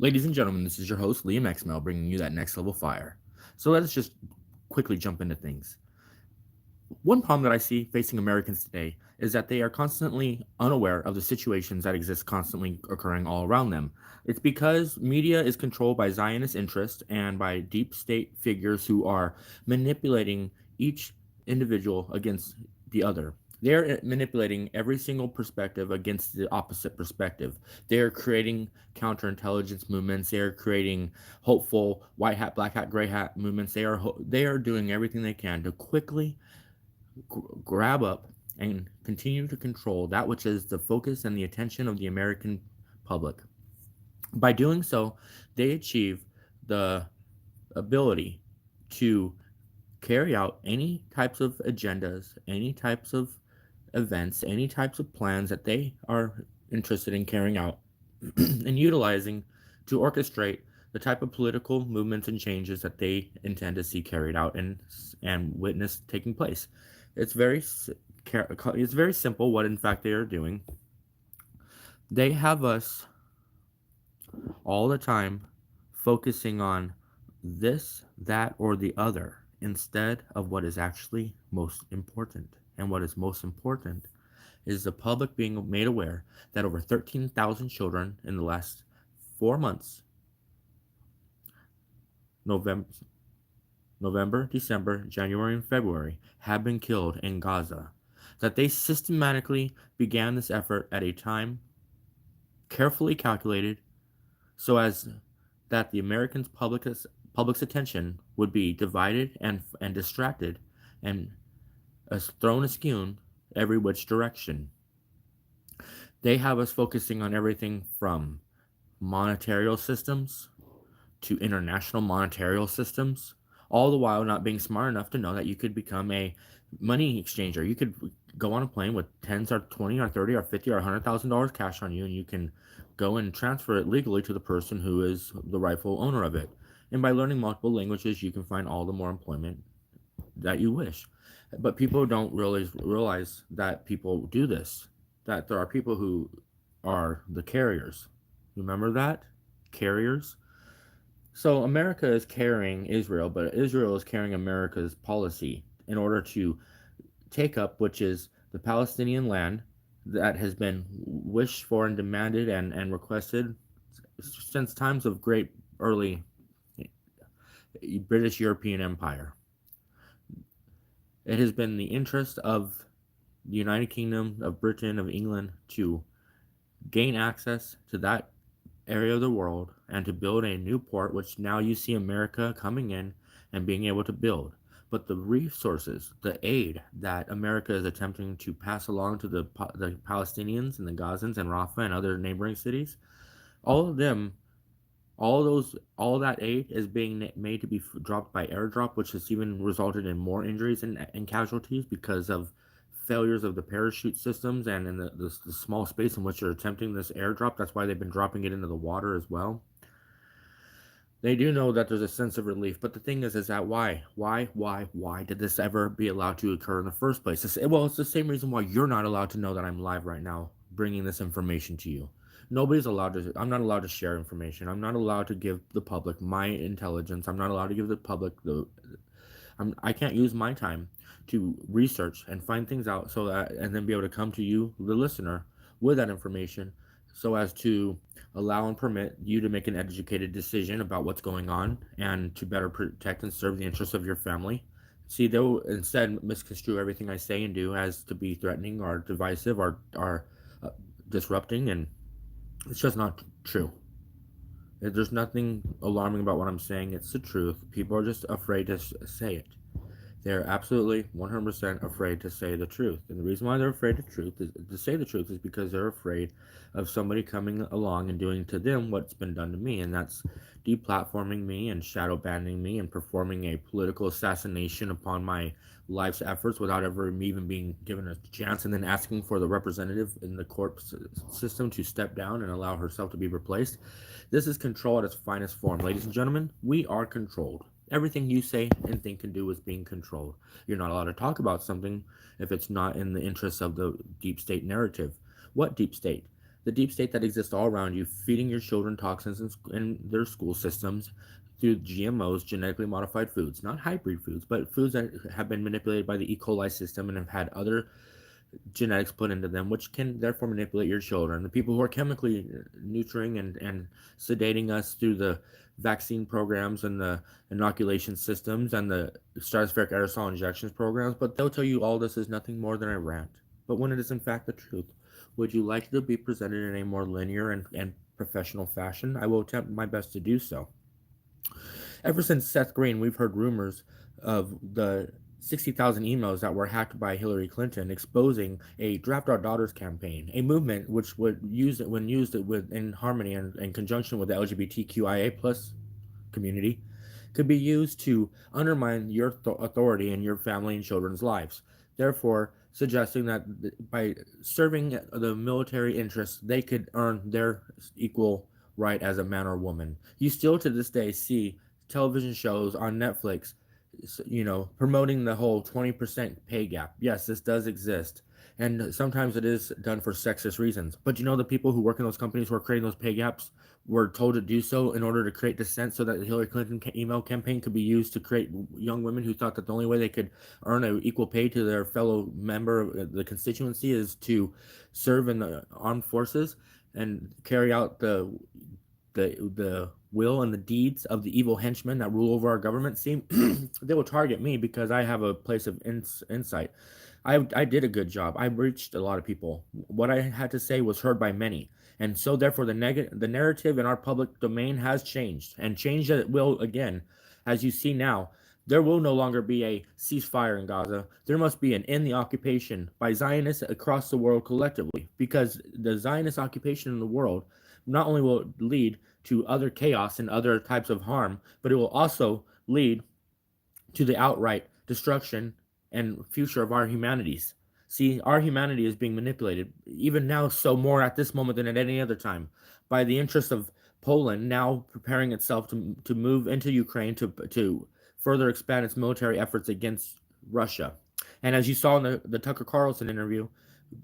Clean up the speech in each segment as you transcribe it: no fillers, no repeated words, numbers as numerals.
Ladies and gentlemen, this is your host, LiamXmaiL, bringing you that next level fire. So let's just quickly jump into things. One problem that I see facing Americans today is that they are constantly unaware of the situations that exist constantly occurring all around them. It's because media is controlled by Zionist interests and by deep state figures who are manipulating each individual against the other. They're manipulating every single perspective against the opposite perspective. They're creating counterintelligence movements. They're creating hopeful white hat, black hat, gray hat movements. They are doing everything they can to quickly grab up and continue to control that which is the focus and the attention of the American public. By doing so, they achieve the ability to carry out any types of agendas, any types of events, any types of plans that they are interested in carrying out and utilizing to orchestrate the type of political movements and changes that they intend to see carried out and witness taking place. It's it's very simple what in fact they are doing. They have us all the time focusing on this, that, or the other instead of what is actually most important. And what is most important is the public being made aware that over 13,000 children in the last 4 months, November, December, January, and February, have been killed in Gaza. That they systematically began this effort at a time carefully calculated so as that the public's attention would be divided and distracted and thrown askew every which direction. They have us focusing on everything from monetarial systems to international monetarial systems, all the while not being smart enough to know that you could become a money exchanger. You could go on a plane with tens or 20 or 30 or 50 or $100,000 cash on you, and you can go and transfer it legally to the person who is the rightful owner of it. And by learning multiple languages, you can find all the more employment that you wish. But people don't really realize that people do this, that there are people who are the carriers. Remember that? Carriers? So America is carrying Israel, but Israel is carrying America's policy in order to take up, which is the Palestinian land that has been wished for and demanded and requested since times of great early British European Empire. It has been the interest of the United Kingdom, of Britain, of England to gain access to that area of the world and to build a new port, which now you see America coming in and being able to build. But the resources, the aid that America is attempting to pass along to the Palestinians and the Gazans and Rafah and other neighboring cities, all of them, all that aid is being made to be dropped by airdrop, which has even resulted in more injuries and casualties because of failures of the parachute systems and in the small space in which they're attempting this airdrop. That's why they've been dropping it into the water as well. They do know that there's a sense of relief, but the thing is that why did this ever be allowed to occur in the first place? Well, it's the same reason why you're not allowed to know that I'm live right now, bringing this information to you. Nobody's allowed to. I'm not allowed to share information. I'm not allowed to give the public my intelligence. I'm not allowed to give the public the. I can't use my time to research and find things out so that and then be able to come to you, the listener, with that information so as to allow and permit you to make an educated decision about what's going on and to better protect and serve the interests of your family. See, they'll instead misconstrue everything I say and do as to be threatening or divisive or disrupting, and it's just not true. There's nothing alarming about what I'm saying. It's the truth. People are just afraid to say it. They're absolutely 100% afraid to say the truth. And the reason why they're afraid of truth is to say the truth is because they're afraid of somebody coming along and doing to them what's been done to me, and that's deplatforming me and shadow banning me and performing a political assassination upon my life's efforts without ever even being given a chance, and then asking for the representative in the court system to step down and allow herself to be replaced. This is control at its finest form. Ladies and gentlemen, we are controlled. Everything you say and think and do is being controlled. You're not allowed to talk about something if it's not in the interests of the deep state narrative. What deep state? The deep state that exists all around you, feeding your children toxins in their school systems through GMOs, genetically modified foods, not hybrid foods, but foods that have been manipulated by the E. coli system and have had other genetics put into them, which can therefore manipulate your children. The people who are chemically nurturing and sedating us through the vaccine programs and the inoculation systems and the stratospheric aerosol injections programs, but they'll tell you all this is nothing more than a rant. But when it is in fact the truth, would you like to be presented in a more linear and professional fashion? I will attempt my best to do so. Ever since Seth Green, we've heard rumors of the 60,000 emails that were hacked by Hillary Clinton, exposing a Draft Our Daughters campaign, a movement which would use it when used with in harmony and in conjunction with the LGBTQIA plus community, could be used to undermine your authority in your family and children's lives. Therefore, suggesting that by serving the military interests, they could earn their equal right as a man or woman. You still to this day see television shows on Netflix, promoting the whole 20% pay gap. Yes, this does exist. And sometimes it is done for sexist reasons. But the people who work in those companies who are creating those pay gaps were told to do so in order to create dissent so that the Hillary Clinton email campaign could be used to create young women who thought that the only way they could earn an equal pay to their fellow member of the constituency is to serve in the armed forces and carry out the will and the deeds of the evil henchmen that rule over our government. See, they will target me because I have a place of insight. I did a good job. I reached a lot of people. What I had to say was heard by many. And so therefore the narrative in our public domain has changed, and changed it will again. As you see now, there will no longer be a ceasefire in Gaza. There must be an end the occupation by Zionists across the world collectively, because the Zionist occupation in the world not only will lead to other chaos and other types of harm, but it will also lead to the outright destruction and future of our humanities. See, our humanity is being manipulated, even now, so more at this moment than at any other time, by the interest of Poland now preparing itself to move into Ukraine to further expand its military efforts against Russia. And as you saw in the Tucker Carlson interview,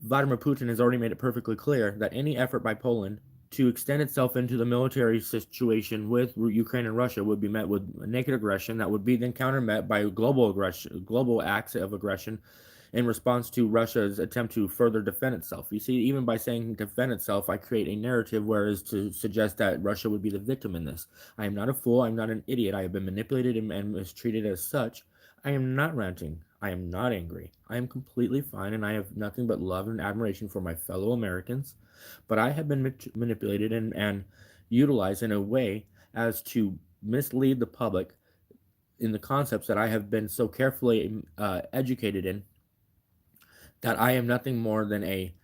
Vladimir Putin has already made it perfectly clear that any effort by Poland to extend itself into the military situation with Ukraine and Russia would be met with naked aggression that would be then countermet by global acts of aggression in response to Russia's attempt to further defend itself. You see, even by saying defend itself, I create a narrative whereas to suggest that Russia would be the victim in this. I am not a fool. I'm not an idiot. I have been manipulated and mistreated as such. I am not ranting. I am not angry. I am completely fine, and I have nothing but love and admiration for my fellow Americans. But I have been manipulated and utilized in a way as to mislead the public in the concepts that I have been so carefully educated in, that I am nothing more than a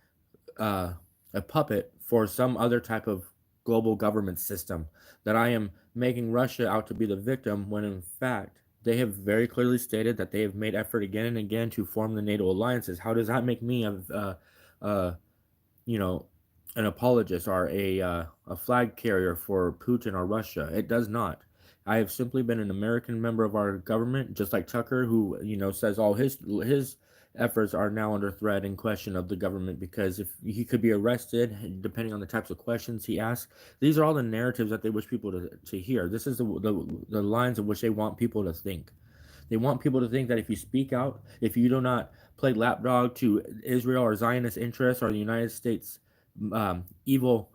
puppet for some other type of global government system, that I am making Russia out to be the victim when in fact they have very clearly stated that they have made effort again and again to form the NATO alliances. How does that make me you know, an apologist or a flag carrier for Putin or Russia? It does not. I have simply been an American member of our government, just like Tucker, who says all his efforts are now under threat and question of the government because if he could be arrested, depending on the types of questions he asks. These are all the narratives that they wish people to hear. This is the lines in which they want people to think. They want people to think that if you speak out, if you do not play lapdog to Israel or Zionist interests or the United States evil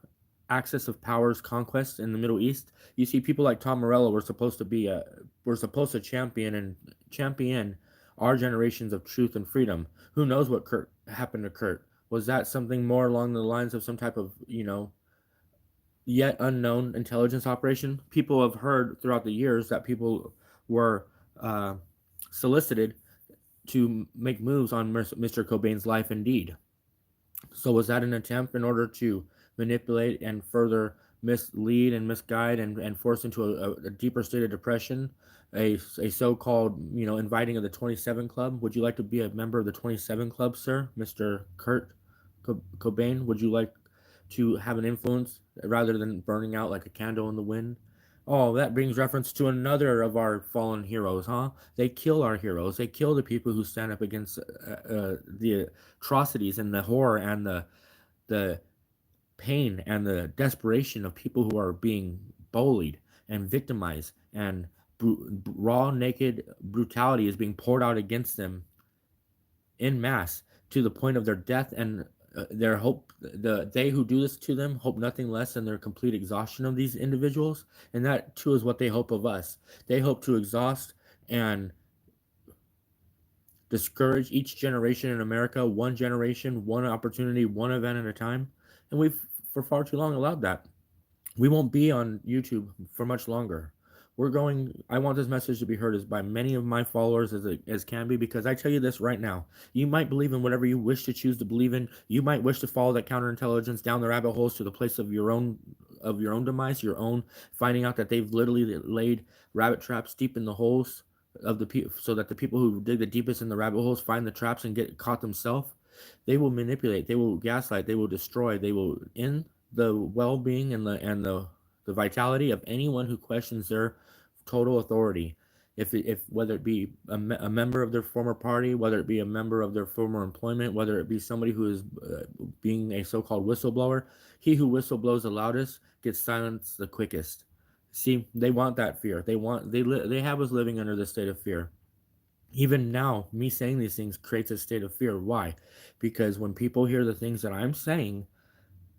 axis of powers conquest in the Middle East, you see people like Tom Morello were supposed to champion our generations of truth and freedom. Who knows what happened to Kurt? Was that something more along the lines of some type of yet unknown intelligence operation? People have heard throughout the years that people were solicited to make moves on Mr. Cobain's life indeed. So was that an attempt in order to manipulate and further mislead and misguide and force into a deeper state of depression, a so-called inviting of the 27 Club? Would you like to be a member of the 27 Club, sir, Mr. Kurt Cobain? Would you like to have an influence rather than burning out like a candle in the wind? Oh, that brings reference to another of our fallen heroes, huh? They kill our heroes. They kill the people who stand up against the atrocities and the horror and the pain and the desperation of people who are being bullied and victimized, and raw, naked brutality is being poured out against them in mass to the point of their death, and their hope, they who do this to them hope nothing less than their complete exhaustion of these individuals. And that too is what they hope of us. They hope to exhaust and discourage each generation in America, one generation, one opportunity, one event at a time. And we've for far too long allowed that. We won't be on YouTube for much longer. I want this message to be heard as by many of my followers as can be, because I tell you this right now. You might believe in whatever you wish to choose to believe in. You might wish to follow that counterintelligence down the rabbit holes to the place of your own demise, your own finding out that they've literally laid rabbit traps deep in the holes of the people, so that the people who dig the deepest in the rabbit holes find the traps and get caught themselves. They will manipulate, they will gaslight, they will destroy, they will end the well-being and the vitality of anyone who questions their total authority. If whether it be a member of their former party, whether it be a member of their former employment, whether it be somebody who is being a so-called whistleblower, he who whistleblows the loudest gets silenced the quickest. See, they want that fear. They have us living under this state of fear. Even now, me saying these things creates a state of fear. Why? Because when people hear the things that I'm saying,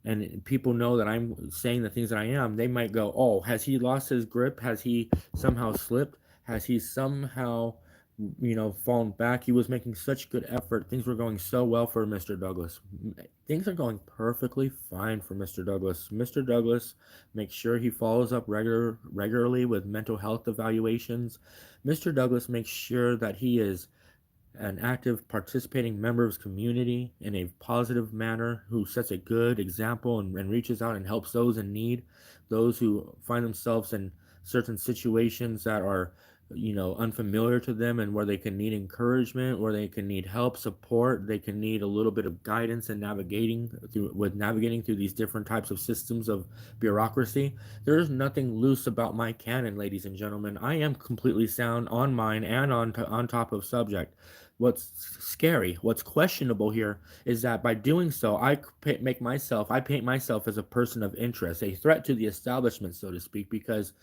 and people know that I'm saying the things that I am, they might go, "Oh, has he lost his grip? Has he somehow slipped? Has he somehow, fallen back? He was making such good effort. Things were going so well for Mr. Douglas. Things are going perfectly fine for Mr. Douglas. Mr. Douglas makes sure he follows up regularly with mental health evaluations. Mr. Douglas makes sure that he is an active participating member of his community in a positive manner, who sets a good example and reaches out and helps those in need, those who find themselves in certain situations that are unfamiliar to them, and where they can need encouragement, where they can need help, support, they can need a little bit of guidance in navigating through these different types of systems of bureaucracy. There is nothing loose about my canon, ladies and gentlemen. I am completely sound on mine and on top of subject. What's scary, what's questionable here, is that by doing so, I paint myself as a person of interest, a threat to the establishment, so to speak, because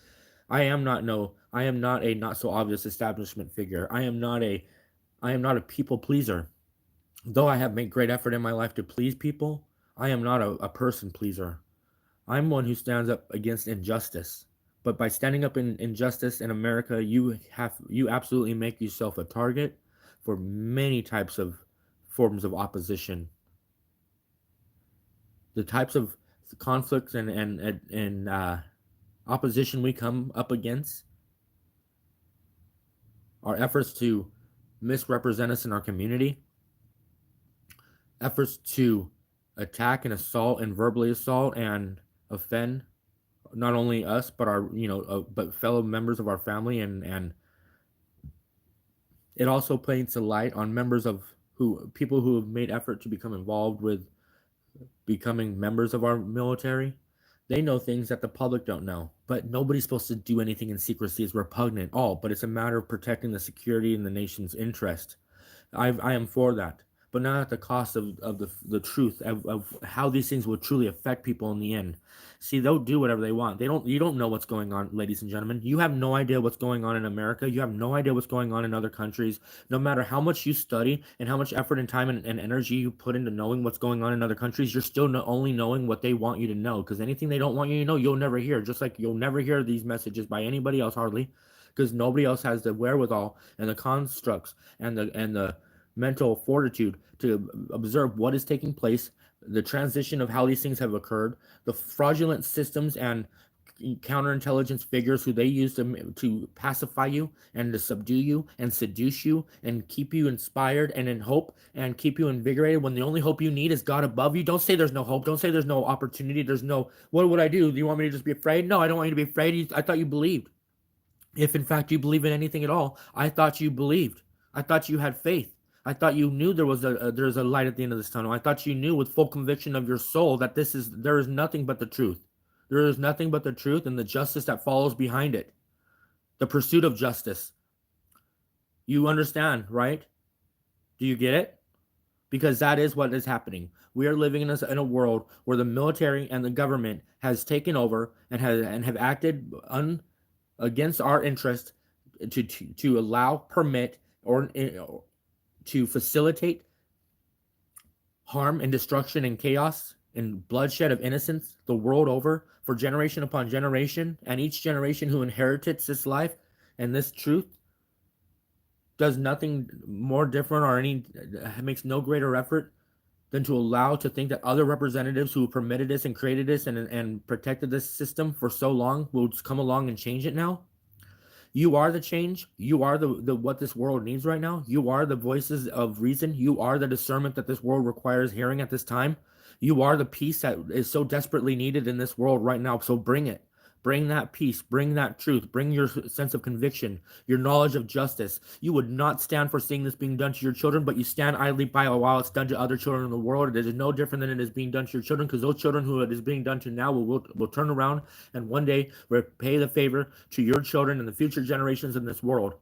I am not a not so obvious establishment figure. I am not a people pleaser. Though I have made great effort in my life to please people, I am not a person pleaser. I'm one who stands up against injustice. But by standing up in injustice in America, you absolutely make yourself a target for many types of forms of opposition. The types of conflicts and opposition we come up against are efforts to misrepresent us in our community, efforts to attack and assault and verbally assault and offend not only us but our but fellow members of our family, and it also paints a light on members of who people who have made effort to become involved with becoming members of our military. They know things that the public don't know, but nobody's supposed to do anything in secrecy. Is repugnant, all, but it's a matter of protecting the security and the nation's interest. I am for that, but not at the cost of the truth of how these things will truly affect people in the end. See, they'll do whatever they want. You don't know what's going on, ladies and gentlemen. You have no idea what's going on in America. You have no idea what's going on in other countries. No matter how much you study and how much effort and time and energy you put into knowing what's going on in other countries, you're still only knowing what they want you to know, because anything they don't want you to know, you'll never hear. Just like you'll never hear these messages by anybody else, hardly, because nobody else has the wherewithal and the constructs and the mental fortitude to observe what is taking place, the transition of how these things have occurred, the fraudulent systems and counterintelligence figures who they use to pacify you and to subdue you and seduce you and keep you inspired and in hope and keep you invigorated, when the only hope you need is God above you. Don't say there's no hope. Don't say there's no opportunity. There's no, what would I do? Do you want me to just be afraid? No, I don't want you to be afraid. I thought you believed. If in fact you believe in anything at all, I thought you believed. I thought you had faith. I thought you knew there's a light at the end of this tunnel. I thought you knew with full conviction of your soul that there is nothing but the truth. There is nothing but the truth and the justice that follows behind it. The pursuit of justice. You understand, right? Do you get it? because that is what is happening. We are living in a world where the military and the government has taken over and have acted against our interest to allow, permit, or to facilitate harm and destruction and chaos and bloodshed of innocents the world over for generation upon generation, and each generation who inherits this life and this truth does nothing more different or any makes no greater effort than to allow to think that other representatives who permitted this and created this and protected this system for so long will come along and change it now. You are the change. You are the what this world needs right now. You are the voices of reason. You are the discernment that this world requires hearing at this time. You are the peace that is so desperately needed in this world right now. So bring it. Bring that peace. Bring that truth. Bring your sense of conviction, your knowledge of justice. You would not stand for seeing this being done to your children, but you stand idly by while it's done to other children in the world. It is no different than it is being done to your children, because those children who it is being done to now will turn around and one day repay the favor to your children and the future generations in this world.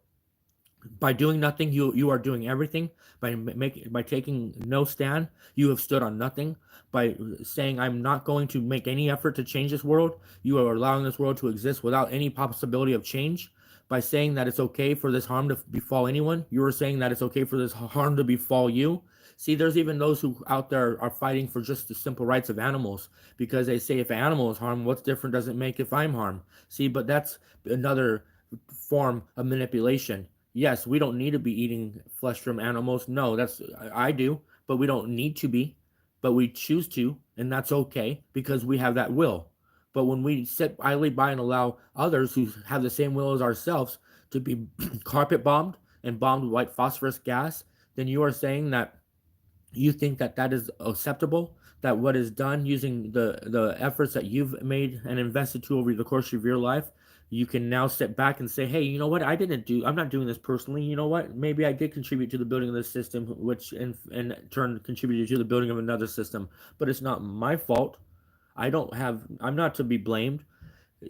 By doing nothing, you are doing everything. By taking no stand, you have stood on nothing. By saying I'm not going to make any effort to change this world, you are allowing this world to exist without any possibility of change. By saying that it's okay for this harm to befall anyone, you are saying that it's okay for this harm to befall you. See, there's even those who out there are fighting for just the simple rights of animals, because they say if an animal is harmed, what's different does it make if I'm harmed? See, but that's another form of manipulation. Yes, we don't need to be eating flesh from animals. No, I do, but we don't need to be, but we choose to, and that's okay because we have that will. But when we sit idly by and allow others who have the same will as ourselves to be carpet bombed and bombed with white phosphorus gas, then you are saying that you think that that is acceptable, that what is done using the efforts that you've made and invested to over the course of your life, you can now sit back and say, hey, you know what, I'm not doing this personally. You know what, maybe I did contribute to the building of this system, which in turn contributed to the building of another system, but it's not my fault. I'm not to be blamed.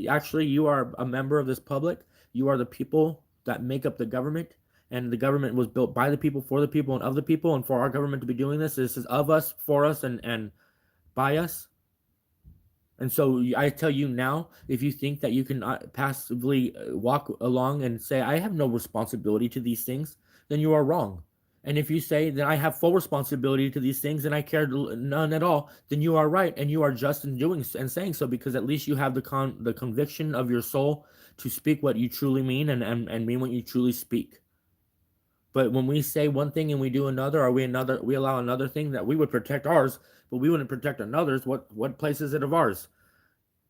Actually, you are a member of this public. You are the people that make up the government, and the government was built by the people, for the people, and of the people. And for our government to be doing this is of us, for us, and by us. And so I tell you now, if you think that you can passively walk along and say, I have no responsibility to these things, then you are wrong. And if you say that I have full responsibility to these things and I care none at all, then you are right, and you are just in doing and saying so, because at least you have the conviction of your soul to speak what you truly mean and mean what you truly speak. But when we say one thing and we do another, or we allow another thing, that we would protect ours, but we wouldn't protect another's, what place is it of ours?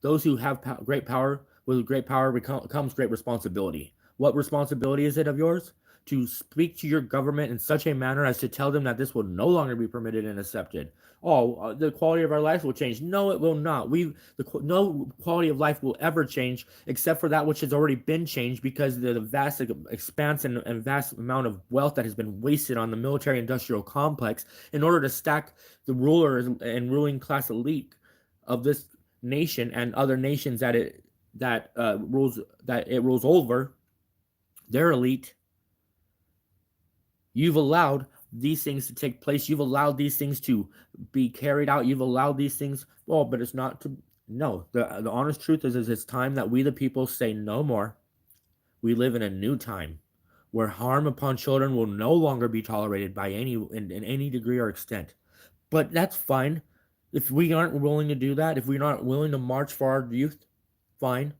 Those who have great power, with great power comes great responsibility. What responsibility is it of yours? To speak to your government in such a manner as to tell them that this will no longer be permitted and accepted. Oh, the quality of our life will change. No, it will not. No quality of life will ever change, except for that which has already been changed, because the vast expanse and vast amount of wealth that has been wasted on the military-industrial complex in order to stack the rulers and ruling class elite of this nation and other nations that it rules over, their elite. You've allowed these things to take place. You've allowed these things to be carried out. You've allowed these things. Well, but it's not to. No, the honest truth is it's time that we the people say no more. We live in a new time where harm upon children will no longer be tolerated by in any degree or extent. But that's fine. If we aren't willing to do that, if we're not willing to march for our youth, fine.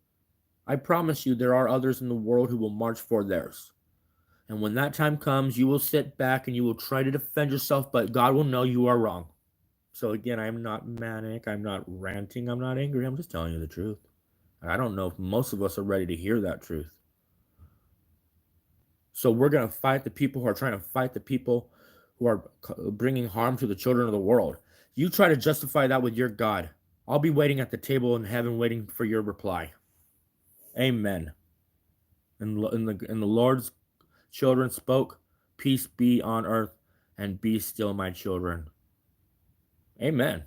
I promise you there are others in the world who will march for theirs. And when that time comes, you will sit back and you will try to defend yourself, but God will know you are wrong. So again, I'm not manic, I'm not ranting, I'm not angry, I'm just telling you the truth. I don't know if most of us are ready to hear that truth. So we're going to fight the people who are trying to fight the people who are bringing harm to the children of the world. You try to justify that with your God. I'll be waiting at the table in heaven, waiting for your reply. Amen. And the Lord's children spoke, peace be on earth, and be still, my children. Amen.